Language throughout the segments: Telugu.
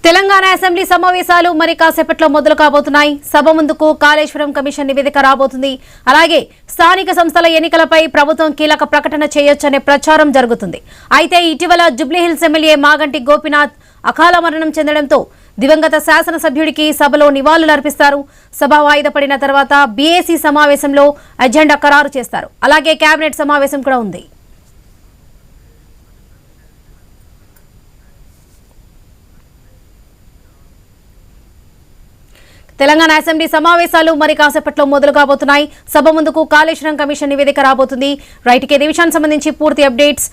తెలంగాణ అసెంబ్లీ సమావేశాలు మరి కాసేపట్లో మొదలు కాబోతున్నాయి. సభ ముందుకు కాళేశ్వరం కమిషన్ నివేదిక రాబోతుంది. అలాగే స్థానిక సంస్థల ఎన్నికలపై ప్రభుత్వం కీలక ప్రకటన చేయొచ్చనే ప్రచారం జరుగుతుంది. అయితే ఇటీవల జూబ్లీహిల్స్ ఎమ్మెల్యే మాగంటి గోపీనాథ్ అకాల మరణం చెందడంతో దివంగత శాసనసభ్యుడికి సభలో నివాళులర్పిస్తారు. సభ వాయిదా పడిన తర్వాత బీఏసీ సమావేశంలో అజెండా ఖరారు చేస్తారు. అలాగే కేబినెట్ సమావేశం కూడా ఉంది. తెలంగాణ అసెంబ్లీ సమావేశాలు మరి కాసేపట్లో మొదలు కాబోతున్నాయి. సభ ముందుకు కాళేశ్వరం కమిషన్ నివేదిక రాబోతుంది. రైట్ కే విషయానికి సంబంధించి పూర్తి అప్డేట్స్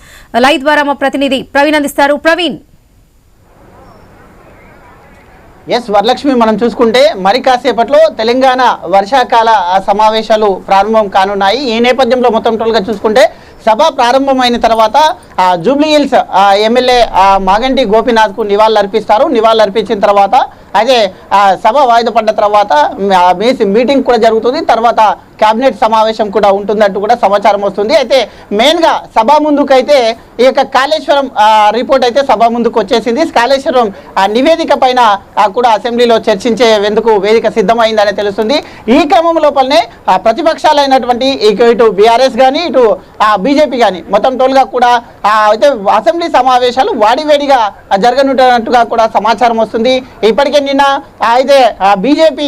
లైవ్ ద్వారా మా ప్రతినిధి ప్రవీణ్ అందిస్తారు. ప్రవీణ్. ఎస్ వరలక్ష్మి, మనం చూసుకుంటే మరి కాసేపట్లో తెలంగాణ వర్షాకాల సమావేశాలు ప్రారంభం కానున్నాయి. ఈ నేపథ్యంలో మొత్తం టోల్గా చూసుకుంటే సభ ప్రారంభమైన తర్వాత జూబ్లీహిల్స్ ఎమ్మెల్యే మాగంటి గోపీనాథ్కు నివాళులర్పిస్తారు. నివాళులర్పించిన తర్వాత అదే సభ వాయిదా పడ్డ తర్వాత మీటింగ్ కూడా జరుగుతుంది. తర్వాత కేబినెట్ సమావేశం కూడా ఉంటుందంటూ కూడా సమాచారం వస్తుంది. అయితే మెయిన్గా సభ ముందుకైతే ఈ యొక్క కాళేశ్వరం రిపోర్ట్ అయితే సభ ముందుకు వచ్చేసింది. కాళేశ్వరం నివేదిక పైన కూడా అసెంబ్లీలో చర్చించేందుకు వేదిక సిద్ధమైందని తెలుస్తుంది. ఈ క్రమం లోపలనే ప్రతిపక్షాలైనటువంటి ఇటు బీఆర్ఎస్ కానీ ఇటు బీజేపీ కానీ మొత్తం టోల్గా కూడా అయితే అసెంబ్లీ సమావేశాలు వాడివేడిగా జరగనున్నట్టుగా కూడా సమాచారం వస్తుంది. ఇప్పటికే నిన్న అయితే బీజేపీ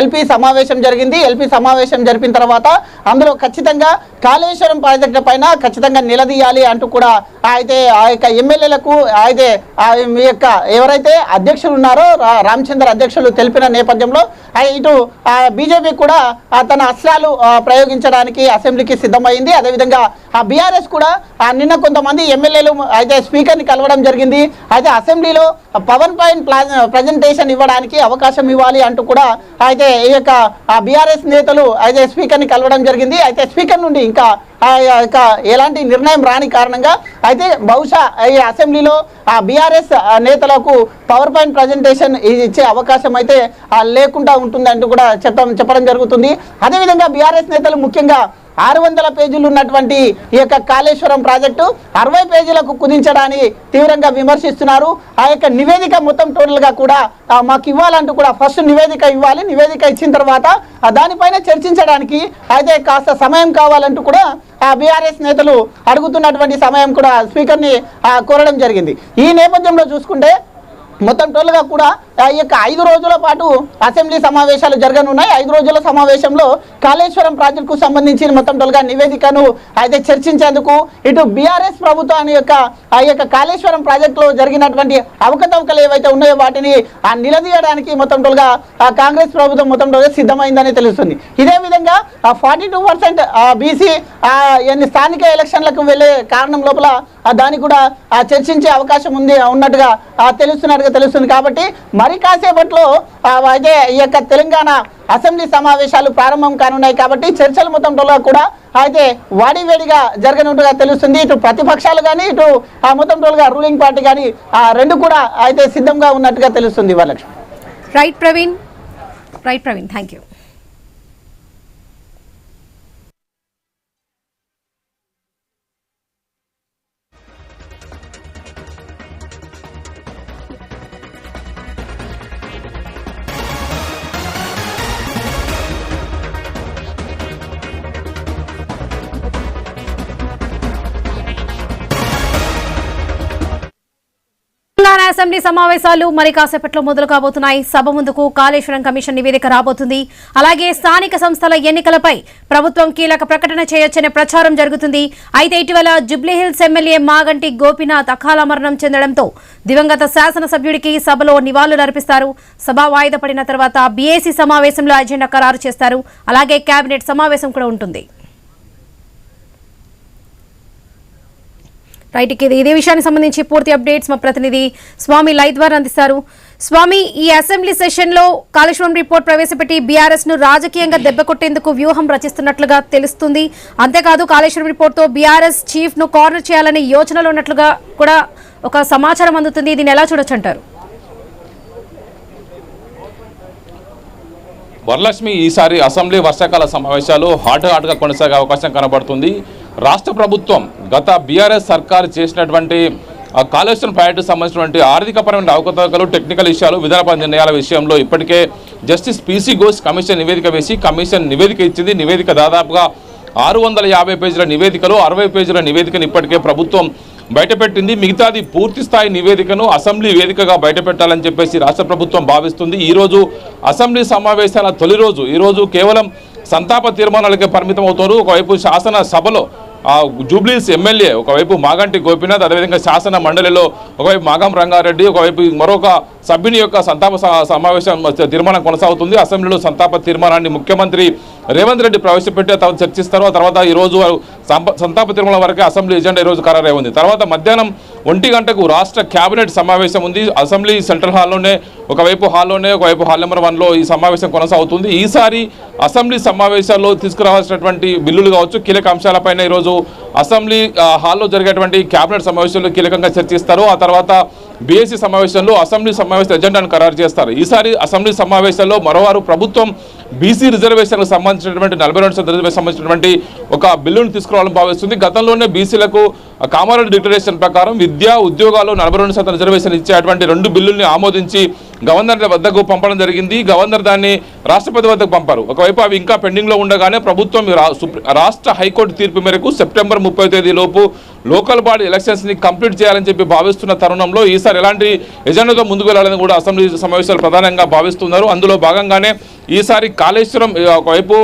ఎల్పీ సమావేశం జరిగింది. ఎల్పీ సమావేశం జరిపిన తర్వాత అందులో ఖచ్చితంగా కాళేశ్వరం ప్రాజెక్టు పైన ఖచ్చితంగా నిలదీయాలి అంటూ కూడా అయితే ఆ యొక్క ఎమ్మెల్యేలకు అయితే మీ యొక్క ఎవరైతే అధ్యక్షులు ఉన్నారో రామచంద్ర అధ్యక్షులు తెలిపిన నేపథ్యంలో ఇటు బీజేపీ కూడా తన అస్త్రాలు ప్రయోగించడానికి అసెంబ్లీకి సిద్ధమైంది. అదేవిధంగా బీఆర్ఎస్ కూడా నిన్న కొంతమంది ఎమ్మెల్యేలు అయితే స్పీకర్ని కలవడం జరిగింది. అయితే అసెంబ్లీలో పవర్ పాయింట్ ప్రజెంటేషన్ ఇవ్వడానికి అవకాశం ఇవ్వాలి అంటూ కూడా అయితే ఈ యొక్క బీఆర్ఎస్ నేతలు అయితే స్పీకర్ని కలవడం జరిగింది. అయితే స్పీకర్ నుండి ఇంకా ఎలాంటి నిర్ణయం రాని కారణంగా అయితే బహుశా ఈ అసెంబ్లీలో బీఆర్ఎస్ నేతలకు పవర్ పాయింట్ ప్రజెంటేషన్ ఇచ్చే అవకాశం అయితే లేకుండా ఉంటుందంటూ కూడా చెప్పడం జరుగుతుంది. అదేవిధంగా బీఆర్ఎస్ నేతలు ముఖ్యంగా 600 పేజీలు ఉన్నటువంటి ఈ యొక్క కాళేశ్వరం ప్రాజెక్టు 60 పేజీలకు కుదించడాన్ని తీవ్రంగా విమర్శిస్తున్నారు. ఆ యొక్క నివేదిక మొత్తం టోటల్గా కూడా మాకు ఇవ్వాలంటూ కూడా ఫస్ట్ నివేదిక ఇవ్వాలి. నివేదిక ఇచ్చిన తర్వాత దానిపైన చర్చించడానికి అయితే కాస్త సమయం కావాలంటూ కూడా బీఆర్ఎస్ నేతలు అడుగుతున్నటువంటి సమయం కూడా స్పీకర్ని కోరడం జరిగింది. ఈ నేపథ్యంలో చూసుకుంటే మొత్తం టోల్గా కూడా ఈ యొక్క 5 రోజుల పాటు అసెంబ్లీ సమావేశాలు జరగనున్నాయి. 5 రోజుల సమావేశంలో కాళేశ్వరం ప్రాజెక్టుకు సంబంధించిన మొత్తం టోల్గా నివేదికను అయితే చర్చించేందుకు ఇటు బీఆర్ఎస్ ప్రభుత్వాన్ని ఆ యొక్క కాళేశ్వరం ప్రాజెక్టులో జరిగినటువంటి అవకతవకలు ఏవైతే ఉన్నాయో వాటిని నిలదీయడానికి మొత్తం టోల్గా కాంగ్రెస్ ప్రభుత్వం మొత్తం టోల్గా సిద్ధమైందని తెలుస్తుంది. ఇదే విధంగా 42% బీసీ స్థానిక ఎలక్షన్లకు వెళ్ళే కారణం లోపల దాన్ని కూడా చర్చించే అవకాశం ఉన్నట్టుగా తెలుస్తుంది. కాబట్టి మరి కాసేపట్లో అయితే ఈ యొక్క తెలంగాణ అసెంబ్లీ సమావేశాలు ప్రారంభం కానున్నాయి. కాబట్టి చర్చలు మొత్తం కూడా అయితే వాడివేడిగా జరగనున్నట్టుగా తెలుస్తుంది. ఇటు ప్రతిపక్షాలు కానీ ఇటు మొత్తం టోల్గా రూలింగ్ పార్టీ కానీ రెండు కూడా అయితే సిద్ధంగా ఉన్నట్టుగా తెలుస్తుంది. Varalakshmi. Right Praveen, thank you. Telangana assembly సమావేశాలు మరి కాసేపట్లో మొదలు కాబోతున్నాయి. సభ ముందుకు కాళేశ్వరం కమిషన్ నివేదిక రాబోతుంది. అలాగే స్థానిక సంస్థల ఎన్నికలపై ప్రభుత్వం కీలక ప్రకటన చేయొచ్చనే ప్రచారం జరుగుతుంది. అయితే ఇటీవల జూబ్లీహిల్స్ ఎమ్మెల్యే మాగంటి గోపీనాథ్ అకాల మరణం చెందడంతో దివంగత శాసనసభ్యుడికి సభలో నివాళులర్పిస్తారు. సభ వాయిదా పడిన తర్వాత బీఏసీ సమావేశంలో అజెండా ఖరారు చేస్తారు. అలాగే కేబినెట్ సమావేశం కూడా ఉంటుంది. రైట్, ఇదే విషయానికి సంబంధించి పూర్తి అప్డేట్స్ మా ప్రతినిధి స్వామి లైవ్ ద్వారా అందిస్తారు. స్వామి, ఈ అసెంబ్లీ సెషన్లో కాళేశ్వరం రిపోర్ట్ ప్రవేశపెట్టి బీఆర్ఎస్ ను రాజకీయంగా దెబ్బకొట్టేందుకు వ్యూహం రచిస్తున్నట్లుగా తెలుస్తుంది. అంతేకాదు కాళేశ్వరం రిపోర్ట్తో బీఆర్ఎస్ చీఫ్ ను కార్నర్ చేయాలనే యోచనలో ఉన్నట్లుగా కూడా ఒక సమాచారం అందుతుంది. దీన్ని ఎలా చూడొచ్చు అంటారు? వరలక్ష్మి, ఈసారి అసెంబ్లీ వర్షాకాల సమావేశాలు హాట్గా కొనసాగే అవకాశం కనబడుతుంది. రాష్ట్ర ప్రభుత్వం గత బీఆర్ఎస్ సర్కారు చేసినటువంటి కాళేశ్వరం ప్రాజెక్టుకు సంబంధించినటువంటి ఆర్థికపరమైన అవకతవకలు, టెక్నికల్ విషయాలు, విధానపర నిర్ణయాల విషయంలో ఇప్పటికే జస్టిస్ పీసీ ఘోష్ కమిషన్ నివేదిక వేసి కమిషన్ నివేదిక ఇచ్చింది. నివేదిక దాదాపుగా 650 పేజీల నివేదికలో 60 పేజీల నివేదికను ఇప్పటికే ప్రభుత్వం బయటపెట్టింది. మిగతాది పూర్తి స్థాయి నివేదికను అసెంబ్లీ వేదికగా బయటపెట్టాలని చెప్పేసి రాష్ట్ర ప్రభుత్వం భావిస్తుంది. ఈరోజు అసెంబ్లీ సమావేశాల తొలి రోజు. ఈరోజు కేవలం సంతాప తీర్మానాలకే పరిమితం అవుతారు. ఒకవైపు శాసనసభలో జూబ్లీస్ ఎమ్మెల్యే, ఒకవైపు మాగంటి గోపీనాథ్, అదేవిధంగా శాసన మండలిలో ఒకవైపు మాగం రంగారెడ్డి, ఒకవైపు మరొక సభ్యుని యొక్క సంతాప సమావేశం తీర్మానం కొనసాగుతుంది. అసెంబ్లీలో సంతాప తీర్మానాన్ని ముఖ్యమంత్రి రేవంత్ రెడ్డి ప్రవేశపెట్టి తర్వాత చర్చిస్తారు. ఆ తర్వాత ఈరోజు సంతాప తీర్మానం వరకే అసెంబ్లీ ఎజెండా ఈరోజు ఖరారై ఉంది. తర్వాత మధ్యాహ్నం 1 గంటకు రాష్ట్ర కేబినెట్ సమావేశం ఉంది. అసెంబ్లీ సెంట్రల్ హాల్లోనే, ఒకవైపు హాల్ నెంబర్ 1లో ఈ సమావేశం కొనసాగుతుంది. ఈసారి అసెంబ్లీ సమావేశాల్లో తీసుకురావాల్సినటువంటి బిల్లులు కావచ్చు, కీలక అంశాలపైన ఈరోజు అసెంబ్లీ హాల్లో జరిగేటువంటి కేబినెట్ సమావేశంలో కీలకంగా చర్చిస్తారు. ఆ తర్వాత బీఎస్సీ సమావేశంలో అసెంబ్లీ సమావేశ ఎజెండాను ఖరారు చేస్తారు. ఈసారి అసెంబ్లీ సమావేశాల్లో మరోవారు ప్రభుత్వం బీసీ రిజర్వేషన్లకు సంబంధించినటువంటి 42% రిజర్వేషన్ సంబంధించినటువంటి ఒక బిల్లును తీసుకురావాలని భావిస్తుంది. గతంలోనే బీసీలకు కామారెడ్డి డిక్లరేషన్ ప్రకారం విద్యా ఉద్యోగాలు 42% రిజర్వేషన్ ఇచ్చేటువంటి 2 బిల్లుల్ని ఆమోదించి గవర్నర్ వద్దకు పంపడం జరిగింది. గవర్నర్ దాన్ని రాష్ట్రపతి వద్దకు పంపారు. ఒకవైపు అవి ఇంకా పెండింగ్లో ఉండగానే ప్రభుత్వం రాష్ట్ర హైకోర్టు తీర్పు మేరకు సెప్టెంబర్ 30వ తేదీలోపు లోకల్ బాడీ ఎలక్షన్స్ని కంప్లీట్ చేయాలని చెప్పి భావిస్తున్న తరుణంలో ఈసారి ఎలాంటి ఎజెండాతో ముందుకు వెళ్లాలని కూడా అసెంబ్లీ సమావేశాలు ప్రధానంగా భావిస్తున్నారు. అందులో భాగంగానే ఈసారి కాళేశ్వరం ఒకవైపు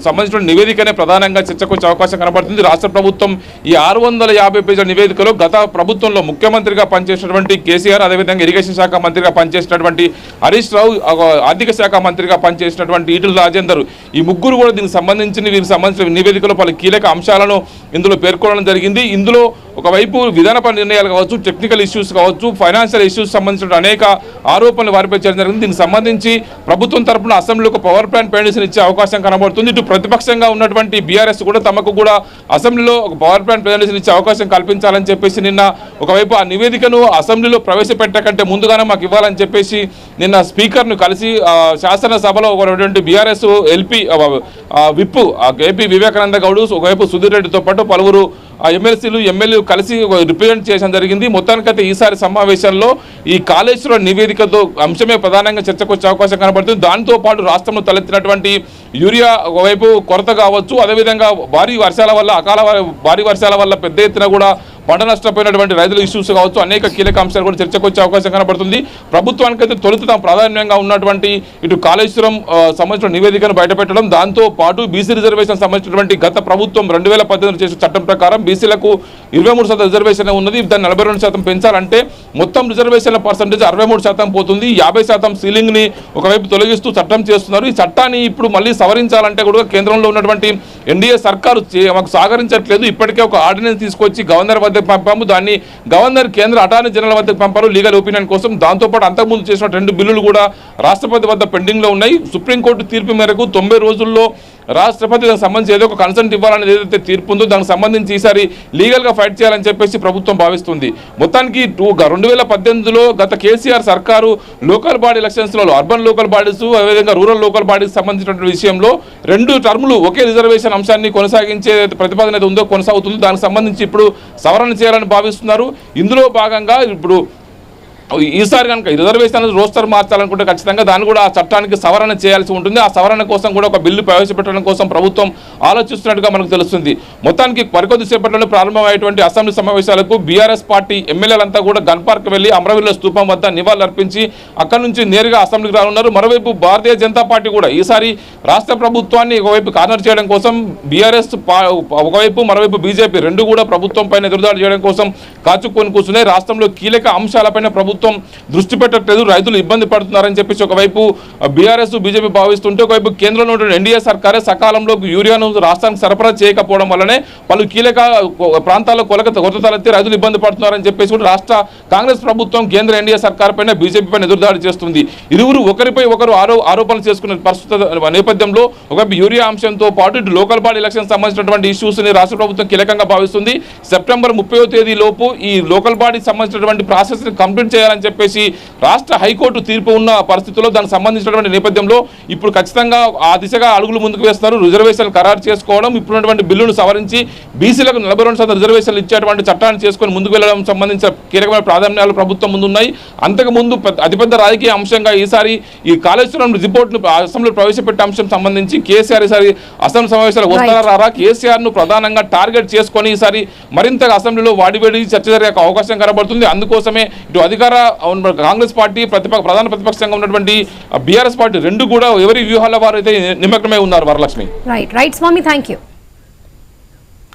సంబంధించిన నివేదికనే ప్రధానంగా చర్చకు వచ్చే అవకాశం కనబడుతుంది. రాష్ట్ర ప్రభుత్వం ఈ 650 పేజీల నివేదికలో గత ప్రభుత్వంలో ముఖ్యమంత్రిగా పనిచేసినటువంటి కేసీఆర్, అదేవిధంగా ఇరిగేషన్ శాఖ మంత్రిగా పనిచేసినటువంటి హరీష్ రావు, ఆర్థిక శాఖ మంత్రిగా పనిచేసినటువంటి ఈటెల రాజేందర్, ఈ ముగ్గురు కూడా వీరికి సంబంధించిన నివేదికలో పలు కీలక అంశాలను ఇందులో పేర్కొనడం జరిగింది. ఇందులో ఒకవైపు విధానపర నిర్ణయాలు కావచ్చు, టెక్నికల్ ఇష్యూస్ కావచ్చు, ఫైనాన్షియల్ ఇష్యూస్ సంబంధించిన అనేక ఆరోపణలు వారిపై చేయడం జరిగింది. దీనికి సంబంధించి ప్రభుత్వం తరపున అసెంబ్లీలో పవర్ ప్లాంట్ పెన్షన్ ఇచ్చే అవకాశం కనబడుతుంది. ఇటు ప్రతిపక్షంగా ఉన్నటువంటి బీఆర్ఎస్ కూడా తమకు కూడా అసెంబ్లీలో ఒక పవర్ ప్లాంట్ పెన్షన్ ఇచ్చే అవకాశం కల్పించాలని చెప్పేసి నిన్న ఒకవైపు ఆ నివేదికను అసెంబ్లీలో ప్రవేశపెట్టకంటే ముందుగానే మాకు ఇవ్వాలని చెప్పేసి నిన్న స్పీకర్ను కలిసి శాసనసభలో ఉన్నటువంటి BRS LP whip KP Vivekananda Goud, ఒకవైపు సుధీర్ రెడ్డితో పాటు పలువురు ఎమ్మెల్సీలు ఎమ్మెల్యేలు కలిసి రిప్రజెంట్ చేయడం జరిగింది. మొత్తానికైతే ఈసారి సమావేశంలో ఈ కాళేశ్వరం నివేదికతో అంశమే ప్రధానంగా చర్చకు వచ్చే అవకాశం కనబడుతుంది. దాంతో పాటు రాష్ట్రంలో తలెత్తినటువంటి యూరియా ఒకవైపు కొరత కావచ్చు, అదేవిధంగా భారీ వర్షాల వల్ల పెద్ద ఎత్తున కూడా పంట నష్టపోయినటువంటి రైతుల ఇష్యూస్ కావచ్చు, అనేక కీలక అంశాలు కూడా చర్చకు వచ్చే అవకాశం కనబడుతుంది. ప్రభుత్వానికైతే తొలుత ప్రాధాన్యంగా ఉన్నటువంటి ఇటు కాళేశ్వరం సంబంధించిన నివేదికను బయటపెట్టడం, దాంతో పాటు బీసీ రిజర్వేషన్ సంబంధించినటువంటి గత ప్రభుత్వం 2018 చేసిన చట్టం ప్రకారం బీసీలకు 23% రిజర్వేషన్ ఉన్నది. దాన్ని 42% పెంచాలంటే మొత్తం రిజర్వేషన్ల పర్సంటేజ్ 63% పోతుంది. 50% సీలింగ్ని ఒకవైపు తొలగిస్తూ చట్టం చేస్తున్నారు. ఈ చట్టాన్ని ఇప్పుడు మళ్ళీ సవరించాలంటే కూడా కేంద్రంలో ఉన్నటువంటి ఎన్డీఏ సర్కారు మాకు సహకరించట్లేదు. ఇప్పటికే ఒక ఆర్డినెన్స్ తీసుకొచ్చి గవర్నర్ వద్దకు పంపాము. దాన్ని గవర్నర్ కేంద్ర అటార్నీ జనరల్ వద్దకు పంపారు లీగల్ ఒపీనియన్ కోసం. దాంతోపాటు అంతకుముందు చేసిన 2 బిల్లులు కూడా రాష్ట్రపతి వద్ద పెండింగ్లో ఉన్నాయి. సుప్రీంకోర్టు తీర్పు మేరకు 90 రోజుల్లో రాష్ట్రపతి దానికి సంబంధించి ఏదో ఒక కన్సెంట్ ఇవ్వాలనేది ఏదైతే తీర్పు ఉందో దానికి సంబంధించి ఈసారి లీగల్గా ఫైట్ చేయాలని చెప్పేసి ప్రభుత్వం భావిస్తుంది. మొత్తానికి 2018లో గత కేసీఆర్ సర్కారు లోకల్ బాడీ ఎలక్షన్స్లో అర్బన్ లోకల్ బాడీస్, అదేవిధంగా రూరల్ లోకల్ బాడీస్ సంబంధించినటువంటి విషయంలో 2 టర్ములు ఒకే రిజర్వేషన్ అంశాన్ని కొనసాగించే ప్రతిపాదన ఉందో కొనసాగుతుంది. దానికి సంబంధించి ఇప్పుడు సవరణ చేయాలని భావిస్తున్నారు. ఇందులో భాగంగా ఇప్పుడు ఈసారి కనుక రిజర్వేషన్ రోస్టర్ మార్చాలనుకుంటే ఖచ్చితంగా దాన్ని కూడా ఆ చట్టానికి సవరణ చేయాల్సి ఉంటుంది. ఆ సవరణ కోసం కూడా ఒక బిల్లు ప్రవేశపెట్టడం కోసం ప్రభుత్వం ఆలోచిస్తున్నట్టుగా మనకు తెలుస్తుంది. మొత్తానికి మరికొద్ది సేపట్లోనే ప్రారంభమయ్యేటువంటి అసెంబ్లీ సమావేశాలకు బీఆర్ఎస్ పార్టీ ఎమ్మెల్యేలంతా కూడా గన్ పార్క్ వెళ్లి అమరవీరుల స్తూపం వద్ద నివాళులర్పించి అక్కడి నుంచి నేరుగా అసెంబ్లీకి రానున్నారు. మరోవైపు భారతీయ జనతా పార్టీ కూడా ఈసారి రాష్ట్ర ప్రభుత్వాన్ని ఒకవైపు కార్నర్ చేయడం కోసం బీఆర్ఎస్ ఒకవైపు మరోవైపు బీజేపీ 2 కూడా ప్రభుత్వం పైన ఎదురుదాడి చేయడం కోసం కాచుకొని కూర్చున్నాయి. రాష్ట్రంలో కీలక అంశాలపైన ప్రభుత్వం దృష్టి పెట్టట్లేదు, రైతులు ఇబ్బంది పడుతున్నారని చెప్పేసి ఒకవైపు బీఆర్ఎస్ బీజేపీ భావిస్తుంటే ఒకవైపు కేంద్రంలో ఉన్న ఎన్డీఏ సర్కారే సకాలంలో యూరియాను రాష్ట్రానికి సరఫరా చేయకపోవడం వల్లనే పలు కీలక ప్రాంతాల్లో కొరత తలెత్తి రైతులు ఇబ్బంది పడుతున్నారని చెప్పేసి కూడా రాష్ట్ర కాంగ్రెస్ ప్రభుత్వం కేంద్ర ఎన్డీఏ సర్కార్ పైన బీజేపీ పైన ఎదురుదాడి చేస్తుంది. ఇరువురు ఒకరిపై ఒకరు ఆరోపణలు చేసుకున్న పరిస్థితి నేపథ్యంలో ఒకవైపు యూరియా అంశంతో పాటు ఇటు లోకల్ బాడీ ఎలక్షన్ సంబంధించినటువంటి ఇష్యూస్ ని రాష్ట్ర ప్రభుత్వం కీలకంగా భావిస్తుంది. సెప్టెంబర్ 30వ తేదీలోపు ఈ లోకల్ బాడీ సంబంధించినటువంటి ప్రాసెస్ ని కంప్లీట్ చేయాలి చేయాలని చెప్పేసి రాష్ట్ర హైకోర్టు తీర్పు ఉన్న పరిస్థితుల్లో దానికి సంబంధించినటువంటి నేపథ్యంలో ఇప్పుడు ఖచ్చితంగా ఆ దిశగా అడుగులు ముందుకు వేస్తున్నారు. రిజర్వేషన్లు ఖరారు చేసుకోవడం, ఇప్పుడున్నటువంటి బిల్లును సవరించి బీసీలకు 42% రిజర్వేషన్లు ఇచ్చేటువంటి చట్టాన్ని చేసుకొని ముందుకు వెళ్ళడం సంబంధించిన కీలకమైన ప్రాధాన్యాలు ప్రభుత్వం ముందున్నాయి. అంతకుముందు అతిపెద్ద రాజకీయ అంశంగా ఈసారి ఈ కాళేశ్వరం రిపోర్ట్ను అసెంబ్లీలో ప్రవేశపెట్టే అంశం సంబంధించి కేసీఆర్ ఈసారి అసెంబ్లీ సమావేశాలు వస్తారా, కేసీఆర్ ను ప్రధానంగా టార్గెట్ చేసుకొని ఈసారి మరింతగా అసెంబ్లీలో వాడివేడి చర్చ జరిగే అవకాశం కనబడుతుంది. అందుకోసమే ఇటు అధికార కాంగ్రెస్ పార్టీ ప్రధాన ప్రతిపక్షంగా ఉన్నటువంటి బీఆర్ఎస్ పార్టీ రెండు కూడా ఎవరి వ్యూహాల వారు అయితే నిమగ్నమై ఉన్నారు. వరలక్ష్మి రైట్ స్వామి, థ్యాంక్ యూ.